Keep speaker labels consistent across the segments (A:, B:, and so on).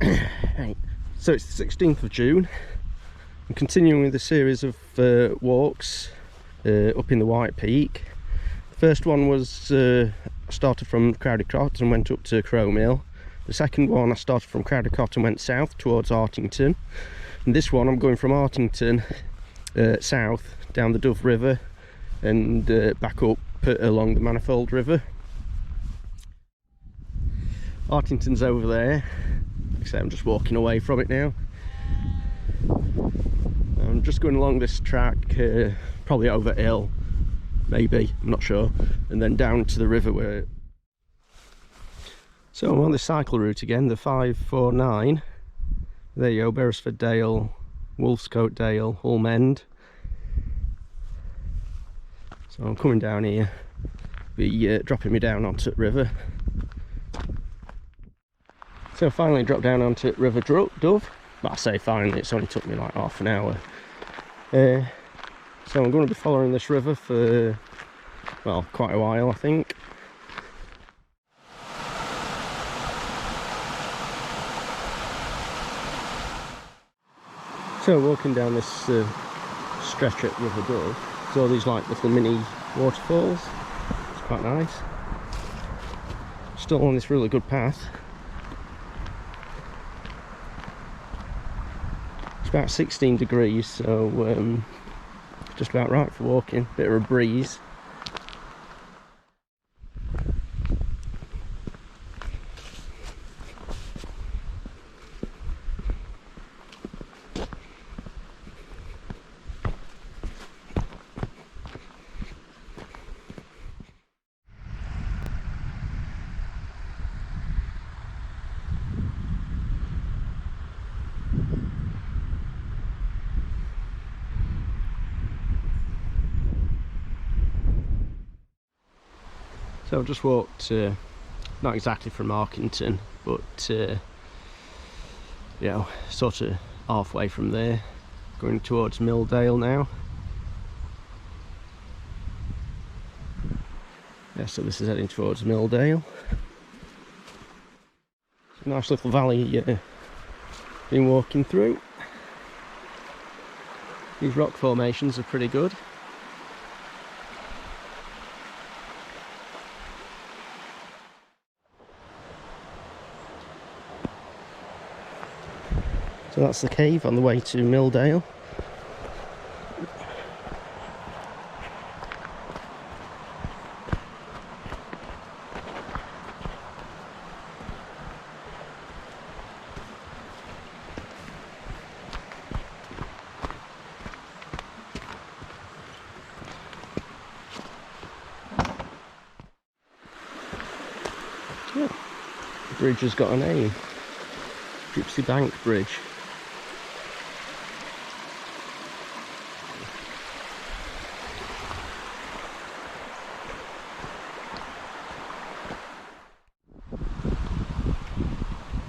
A: Right. So it's the 16th of June. I'm continuing with a series of walks up in the White Peak. The first one was started from Crowdicott and went up to Crowmill. The second one I started from Crowdicott and went south towards Hartington. And this one I'm going from Hartington south down the Dove River and back up along the Manifold River. Hartington's over there, except I'm just walking away from it now. I'm just going along this track, probably over hill, maybe, I'm not sure, and then down to the river where... So I'm on the cycle route again, the 549. There you go, Beresford Dale, Wolfscote Dale, Hulme. So I'm coming down here, be dropping me down onto the river. So I finally dropped down onto River Dove. But I say finally, it's only took me like half an hour. So I'm going to be following this river for, well, quite a while I think. So walking down this stretch at River Dove, there's all these like little mini waterfalls. It's quite nice. Still on this really good path. It's about 16 degrees, so just about right for walking. Bit of a breeze. So I've just walked, not exactly from Hartington, but you know, sort of halfway from there, going towards Millsdale now. Yeah, so this is heading towards Millsdale. It's a nice little valley been walking through. These rock formations are pretty good. So that's the cave on the way to Millsdale. Yeah, the bridge has got a name. Gypsy Bank Bridge.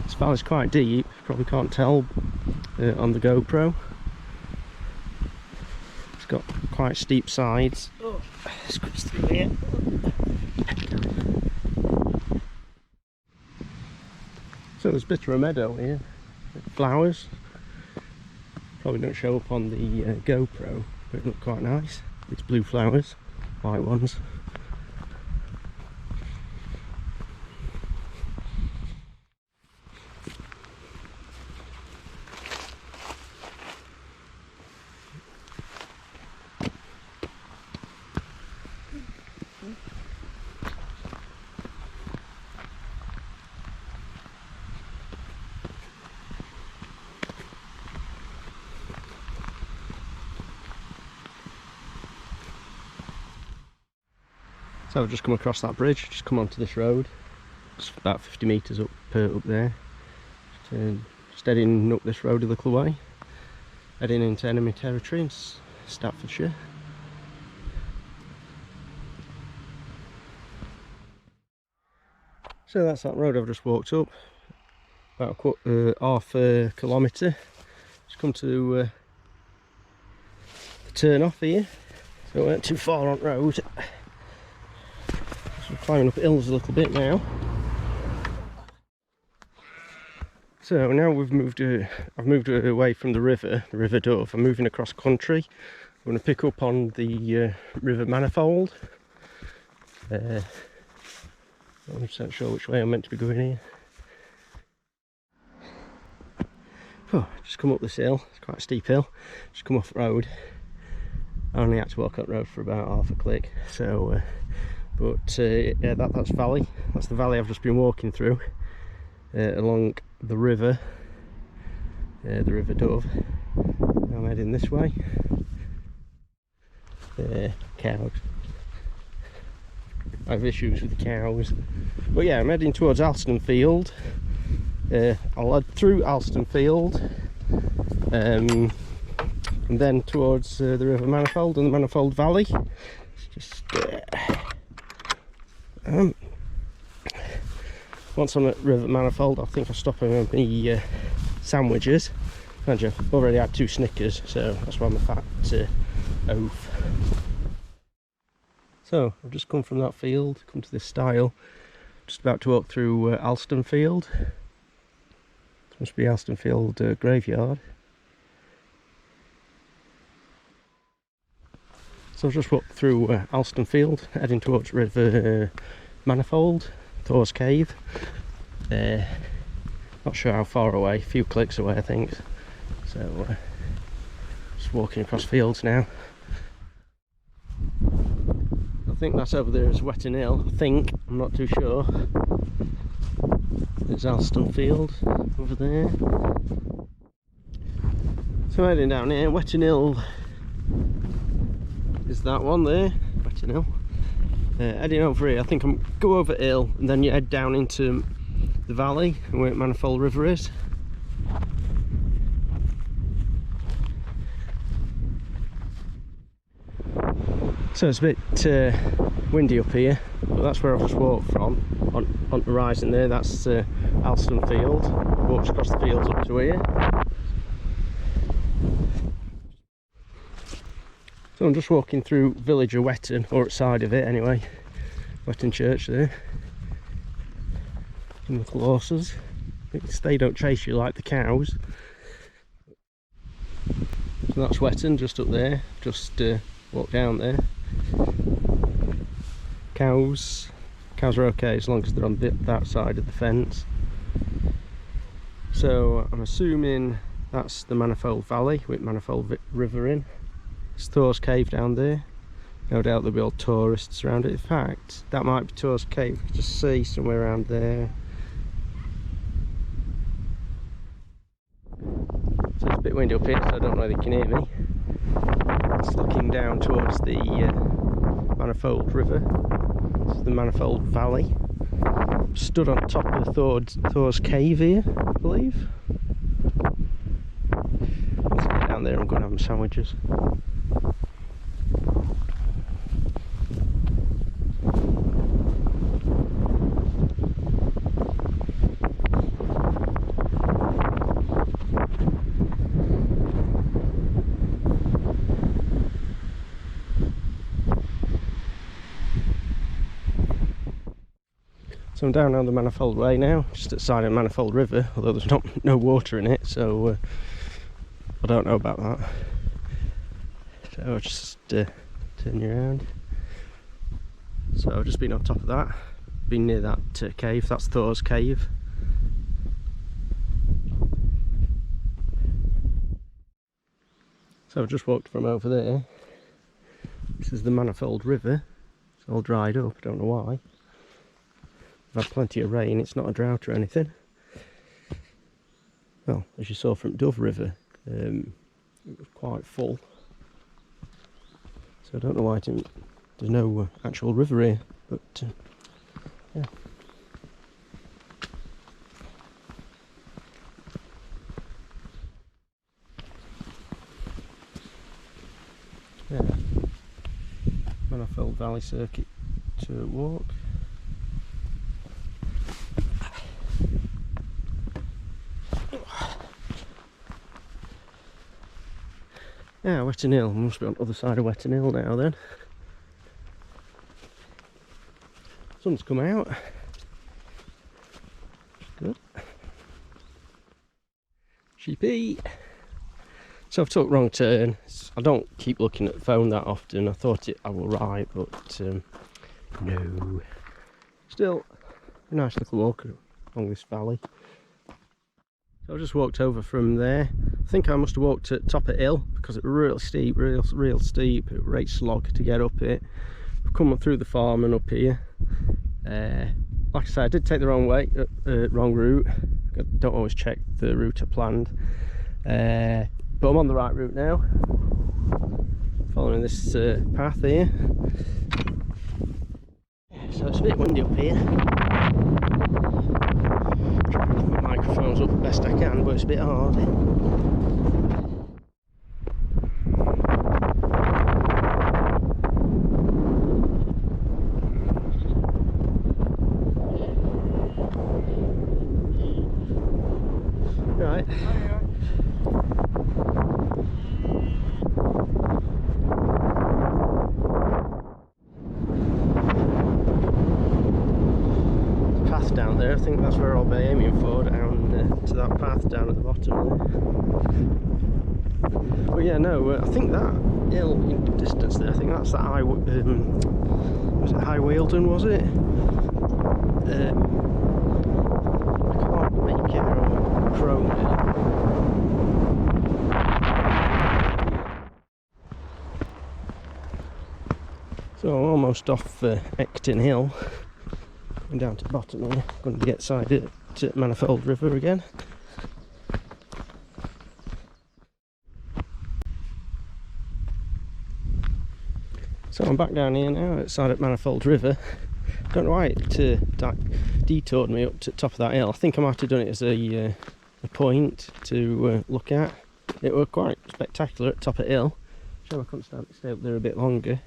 A: This valley's quite deep, probably can't tell on the GoPro. It's got quite steep sides. Oh, squeeze through here. So there's a bit of a meadow here, flowers. Probably don't show up on the GoPro, but it looked quite nice. It's blue flowers, white ones. So I've just come across that bridge, just come onto this road. It's about 50 metres up there. Just heading up this road a little way. Heading into enemy territory in Staffordshire. So that's that road I've just walked up. About half a kilometre. Just come to the turn off here. So I weren't too far on road. So I'm climbing up hills a little bit now. So now I've moved away from the River Dove. I'm moving across country. I'm going to pick up on the River Manifold. I'm not 100% sure which way I'm meant to be going here. Oh, just come up this hill. It's quite a steep hill. Just come off the road. I only had to walk up the road for about half a click. So, yeah, that's valley. That's the valley I've just been walking through along the river, the River Dove. I'm heading this way. Cows. I have issues with the cows. But yeah, I'm heading towards Alstonefield. I'll head through Alstonefield and then towards the River Manifold and the Manifold Valley. It's just once I'm at River Manifold, I think I'll stop and have my sandwiches. Mind you, I've already had 2 Snickers, so that's why I'm a fat oaf. So I've just come from that field, come to this stile. Just about to walk through Alstonefield. It must be Alstonefield graveyard. So I've just walked through Alstonefield, heading towards River Manifold, Thor's Cave. Not sure how far away, a few clicks away I think. So just walking across fields now. I think that's over there is Wetton Hill, I think, I'm not too sure. There's Alstonefield over there. So heading down here, Wetton Hill is that one there, Wetton Hill. Heading over here, I think I'm go over hill and then you head down into the valley where Manifold River is. So it's a bit windy up here, but that's where I've just walked from. On the horizon there, that's Alstonefield. Walked across the fields up to here. So I'm just walking through village of Wetton, or outside of it anyway. Wetton Church there. And the horses. They don't chase you like the cows. So that's Wetton just up there. Just walk down there. Cows are okay as long as they're on that side of the fence. So I'm assuming that's the Manifold Valley with Manifold River in. It's Thor's Cave down there. No doubt there'll be all tourists around it. In fact, that might be Thor's Cave. Just see somewhere around there. So it's a bit windy up here, so I don't know if they can hear me. It's looking down towards the Manifold River. This is the Manifold Valley. Stood on top of Thor's Cave here, I believe. Let's get down there. I'm going to have some sandwiches. So I'm down on the Manifold Way now, just at the side of Manifold River, although there's no water in it, so I don't know about that. So I'll just turn you around. So I've just been on top of that, been near that cave. That's Thor's Cave. So I've just walked from over there. This is the Manifold River. It's all dried up, I don't know why. I've had plenty of rain, it's not a drought or anything. Well, as you saw from Dove River, it was quite full. So I don't know why there's no actual river here, but yeah. Yeah. Manifold Valley Circuit to walk. Yeah, Wetton Hill. Must be on the other side of Wetton Hill now then. Sun's come out. Good. Sheepy. So I've took wrong turn. I don't keep looking at the phone that often. I thought I will right, but no. Still a nice little walk along this valley. So I just walked over from there. I think I must have walked at top of hill because it was real steep, real steep. It was a great slog to get up it. I've come through the farm and up here. Like I said, I did take the wrong way, wrong route. I don't always check the route I planned. But I'm on the right route now. Following this path here. So it's a bit windy up here. Trying to put the microphones up the best I can, but it's a bit hard. Right. Down there, I think that's where I'll be aiming for, down to that path down at the bottom there. But yeah, no, I think that hill in the distance there, I think that's that high, was it High Wealdon, was it? I can't make it out Chrome Hill. So I'm almost off Acton Hill. Going down to the bottom here, going to get side at Manifold River again. So I'm back down here now outside at Manifold River. Don't know why it detoured me up to the top of that hill. I think I might have done it as a point to look at. It was quite spectacular at the top of the hill. So I couldn't stay up there a bit longer.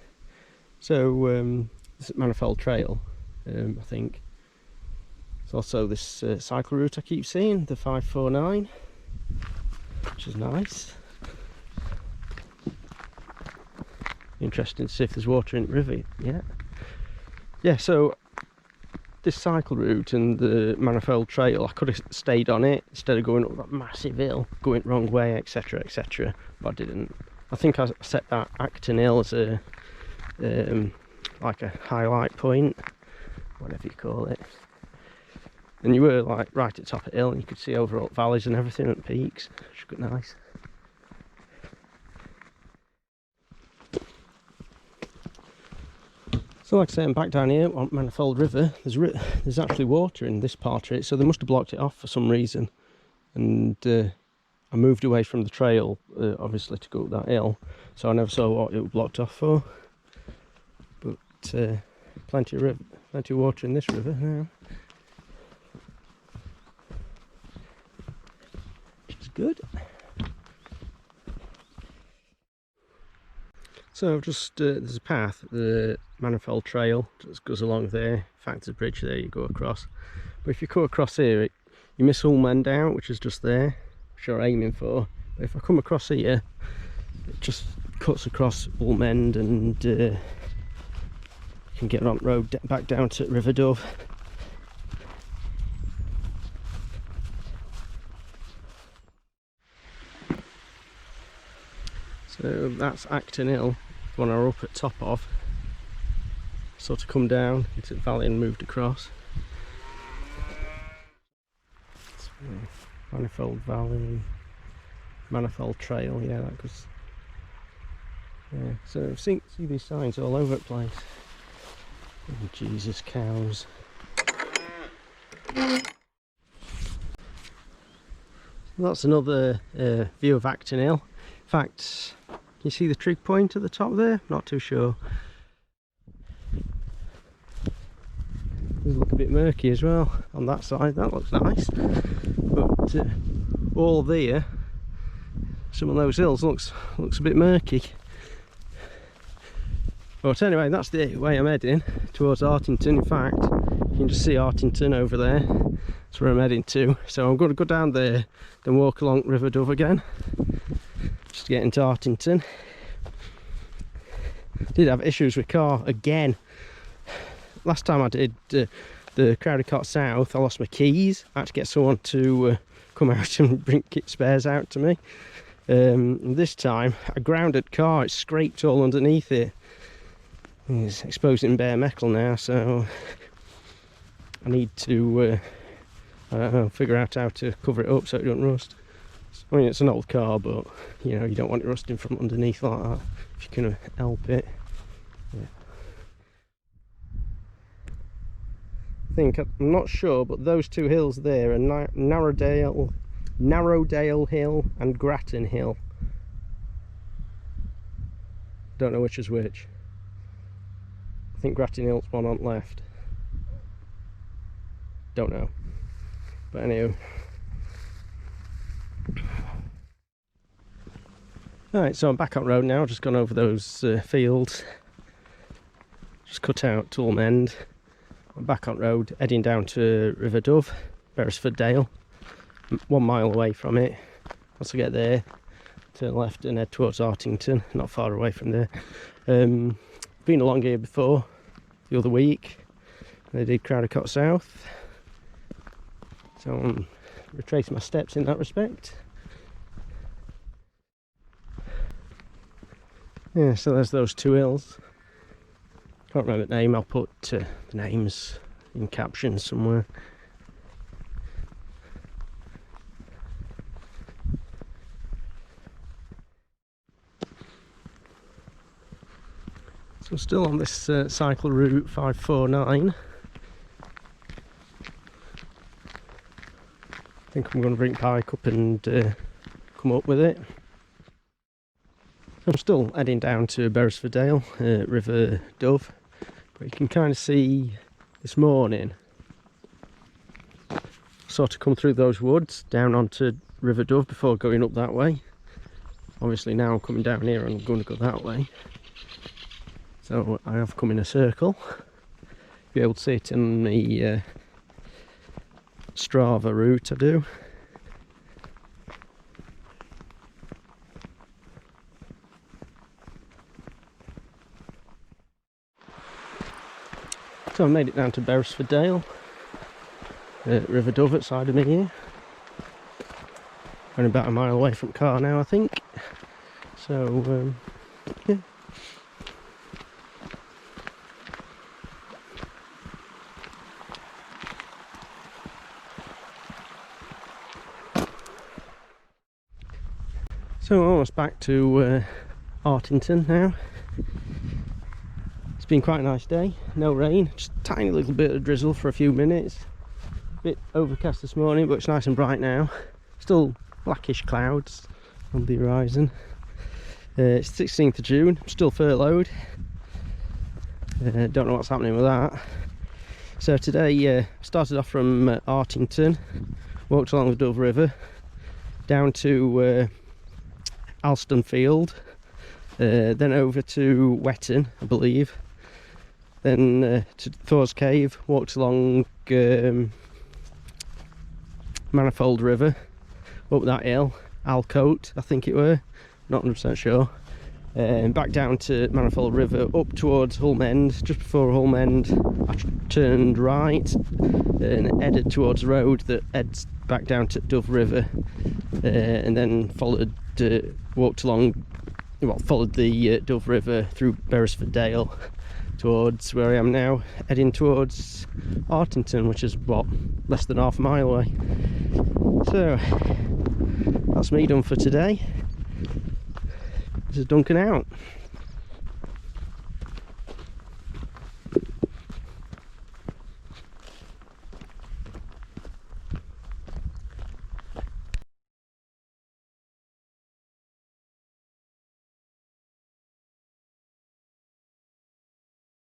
A: So this is Manifold Trail. I think there's also this cycle route I keep seeing, the 549, which is nice. Interesting to see if there's water in the river yet. Yeah, so this cycle route and the Manifold Trail, I could have stayed on it instead of going up that massive hill, going the wrong way, etc, etc, but I didn't. I think I set that Acton Hill as a like a highlight point, whatever you call it, and you were like right at the top of the hill and you could see over all the valleys and everything at the peaks, which was nice. So like I say, I'm back down here on Manifold River. There's actually water in this part of it, so they must have blocked it off for some reason, and I moved away from the trail obviously to go up that hill, so I never saw what it was blocked off for. But plenty of water in this river now, which is good. So just there's a path, the Manifold Trail just goes along there. In fact, there's a bridge there you go across. But if you go across here, you miss Hulme out, which is just there, which you're aiming for. But if I come across here, it just cuts across Hulme and you can get on the road back down to River Dove. So that's Acton Hill, the one I was up at top of. Sort of come down into the valley and moved across. Manifold Valley, Manifold Trail, yeah, that goes. Yeah, so I've seen these signs all over the place. Oh, Jesus, cows. That's another view of Acton Hill. In fact, can you see the trig point at the top there? Not too sure. Does look a bit murky as well on that side. That looks nice, but all there, some of those hills looks a bit murky. But anyway, that's the way I'm heading, towards Hartington. In fact, you can just see Hartington over there. That's where I'm heading to. So I'm going to go down there, then walk along River Dove again, just to get into Hartington. Did have issues with car again. Last time I did the Crowdicott South, I lost my keys. I had to get someone to come out and bring kit spares out to me. This time a grounded car, it's scraped all underneath it. It's exposing bare metal now, so I need to I don't know, figure out how to cover it up so it doesn't rust. I mean, it's an old car, but you know, you don't want it rusting from underneath like that if you can help it. Yeah. I'm not sure, but those two hills there are Narrowdale Hill and Acton Hill. Don't know which is which. I think Acton Hill's one on the left. Don't know. But anyway. Alright, so I'm back on road now. Just gone over those fields. Just cut out Hulme End. I'm back on road, heading down to River Dove, Beresford Dale. 1 mile away from it. Once I get there, turn left and head towards Hartington, not far away from there. Been along here before, the other week. I did Crowdercott South. So I'm retracing my steps in that respect. Yeah, so there's those two hills. Can't remember the name, I'll put the names in captions somewhere. So still on this cycle route 549. I think I'm going to bring Pike up and come up with it. I'm still heading down to Beresford Dale, River Dove, but you can kind of see this morning sort of come through those woods down onto River Dove before going up that way. Obviously now I'm coming down here and I'm going to go that way, so I have come in a circle. You'll be able to see it in the Strava route I do. So I made it down to Beresford Dale, River Dove at side of me here. Only about a mile away from the car now, I think. So yeah. So we're almost back to Hartington now. It's been quite a nice day, no rain, just a tiny little bit of drizzle for a few minutes. A bit overcast this morning, but it's nice and bright now. Still blackish clouds on the horizon. It's 16th of June, I'm still furloughed. Don't know what's happening with that. So today started off from Hartington, walked along the Dove River, down to Alstonefield, then over to Wetton, I believe. Then to Thor's Cave, walked along Manifold River, up that hill, Alstonefield, I think it were, not 100% sure. And back down to Manifold River, up towards Hulme End. Just before Hulme End, I turned right and headed towards the road that heads back down to Dove River, and then followed, walked along, well, followed the Dove River through Beresford Dale towards where I am now, heading towards Hartington, which is what, less than half a mile away. So that's me done for today. This is Duncan out.